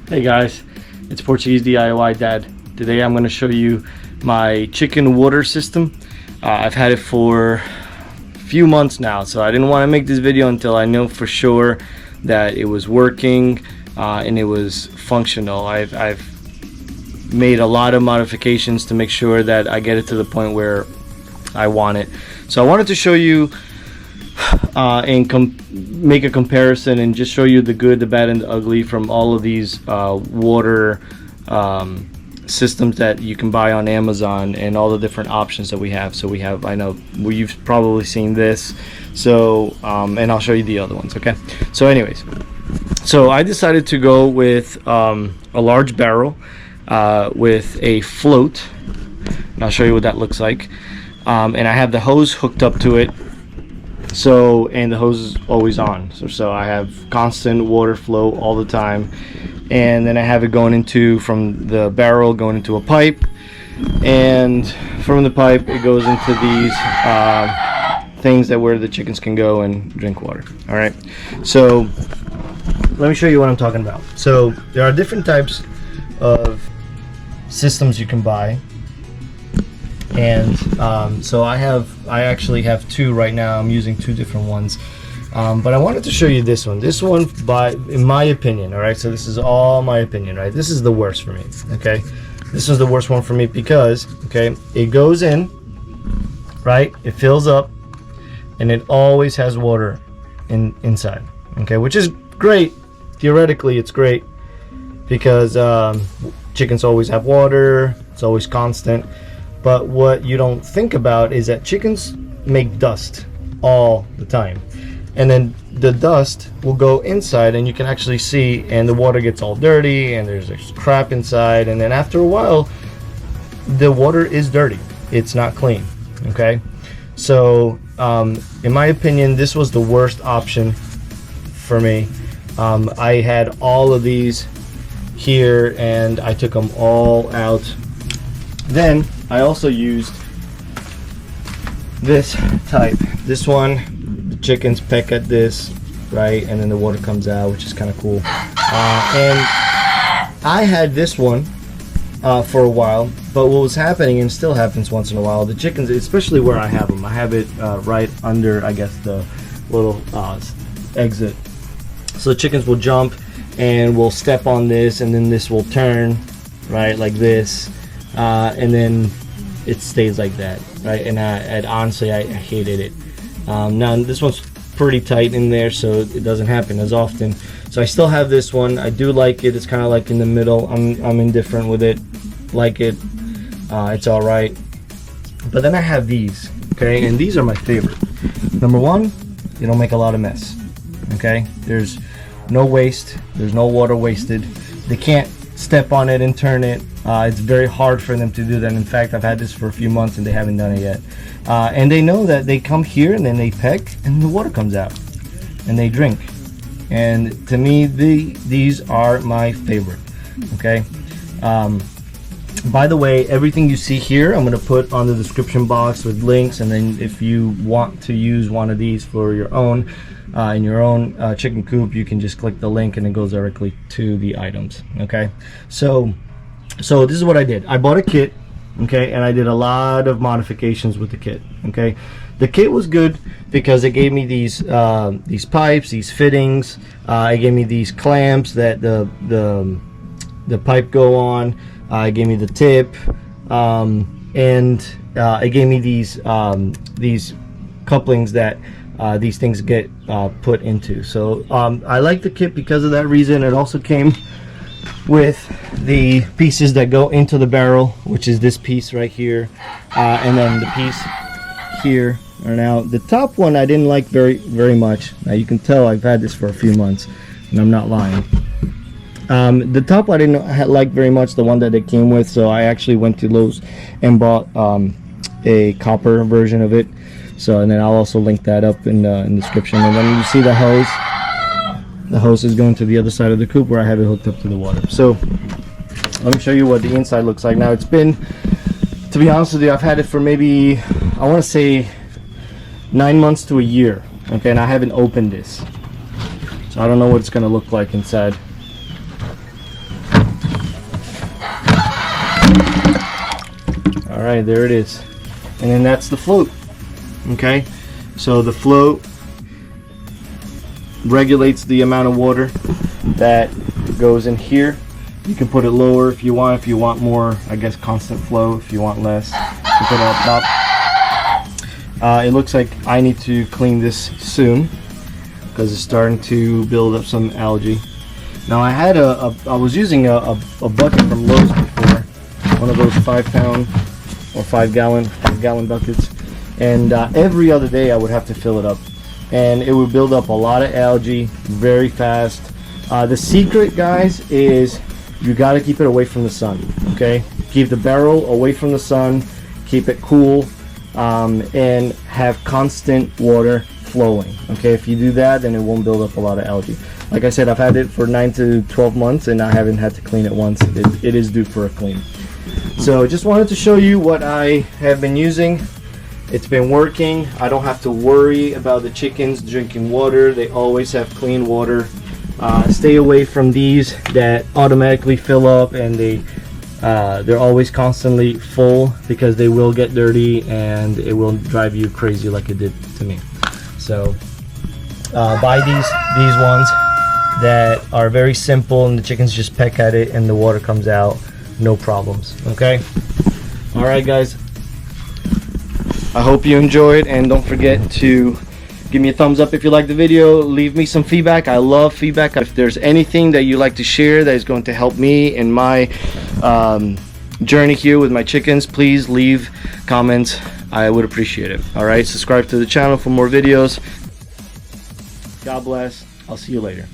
Hey guys, it's Portuguese DIY Dad. Today I'm going to show you my chicken water system. I've had it for a few months now, so I didn't want to make this video until I know for sure that it was working and it was functional. I've made a lot of modifications to make sure that I get it to the point where I want it. So I wanted to show you and make a comparison and just show you the good, the bad, and the ugly from all of these water systems that you can buy on Amazon and all the different options that we have. So we have, I know you've probably seen this, so and I'll show you the other ones. Okay, so anyways, so I decided to go with a large barrel with a float, and I'll show you what that looks like. And I have the hose hooked up to it. So, and the hose is always on, so I have constant water flow all the time. And then I have it going into, from the barrel going into a pipe, and from the pipe it goes into these things that where the chickens can go and drink water. All right, so let me show you what I'm talking about. So there are different types of systems you can buy. And so I actually have two right now. I'm using two different ones, but I wanted to show you this one. This one, in my opinion, all right, so this is all my opinion, right? This is the worst for me. Okay, this is the worst one for me because, okay, it goes in, right, it fills up, and it always has water inside. Okay, which is great. Theoretically it's great because chickens always have water, it's always constant. But what you don't think about is that chickens make dust all the time, and then the dust will go inside, and you can actually see, and the water gets all dirty, and there's crap inside, and then after a while the water is dirty, it's not clean. Okay, so in my opinion, this was the worst option for me. I had all of these here and I took them all out. Then I also used this type. This one, the chickens peck at this, right, and then the water comes out, which is kind of cool. And I had this one for a while, but what was happening, and still happens once in a while, the chickens, especially where I have them, I have it right under, I guess, the little exit. So the chickens will jump and will step on this, and then this will turn, right, like this. And then it stays like that, right? And honestly, I hated it. Now this one's pretty tight in there, so it doesn't happen as often. So I still have this one. I do like it. It's kind of like in the middle. I'm indifferent with it. Like it. It's all right. But then I have these, okay? And these are my favorite. Number one, they don't make a lot of mess, okay? There's no waste. There's no water wasted. They can't step on it and turn it. It's very hard for them to do that. In fact, I've had this for a few months and they haven't done it yet. And they know that they come here and then they peck and the water comes out and they drink. And to me, these are my favorite. Okay. By the way, everything you see here, I'm going to put on the description box with links. And then if you want to use one of these for your own, in your own chicken coop, you can just click the link and it goes directly to the items. Okay. So this is what I did. I bought a kit, okay, and I did a lot of modifications with the kit. Okay, the kit was good because it gave me these pipes, these fittings. It gave me these clamps that the pipe go on. It gave me the tip, and it gave me these couplings that these things get put into. So I like the kit because of that reason. It also came with the pieces that go into the barrel, which is this piece right here, and then the piece here. Now the top one I didn't like very much. Now you can tell I've had this for a few months, and I'm not lying. The top I didn't like very much, the one that it came with, so I actually went to Lowe's and bought a copper version of it. So, and then I'll also link that up in the description. And then you see the hose. The hose is going to the other side of the coop where I have it hooked up to the water. So let me show you what the inside looks like. Now it's been, to be honest with you, I've had it for maybe, I want to say 9 months to a year. Okay, and I haven't opened this. So I don't know what it's going to look like inside. All right, there it is. And then that's the float. Okay, so the float regulates the amount of water that goes in here. You can put it lower if you want. If you want more, I guess, constant flow. If you want less, you put it up top. It looks like I need to clean this soon because it's starting to build up some algae. Now I had I was using a bucket from Lowe's before, one of those 5-pound or 5-gallon buckets, and every other day I would have to fill it up, and it would build up a lot of algae very fast. The secret, guys, is you got to keep it away from the sun. Okay, keep the barrel away from the sun, keep it cool, and have constant water flowing. Okay, if you do that, then it won't build up a lot of algae. Like I said, I've had it for 9 to 12 months and I haven't had to clean it once. It is due for a clean. So just wanted to show you what I have been using. It's been working. I don't have to worry about the chickens drinking water. They always have clean water. Stay away from these that automatically fill up, and they're always constantly full because they will get dirty and it will drive you crazy like it did to me. So buy these ones that are very simple, and the chickens just peck at it and the water comes out, no problems. Okay, all right guys, I hope you enjoyed, and don't forget to give me a thumbs up if you like the video. Leave me some feedback. I love feedback. If there's anything that you'd like to share that is going to help me in my journey here with my chickens, please leave comments. I would appreciate it. All right, subscribe to the channel for more videos. God bless. I'll see you later.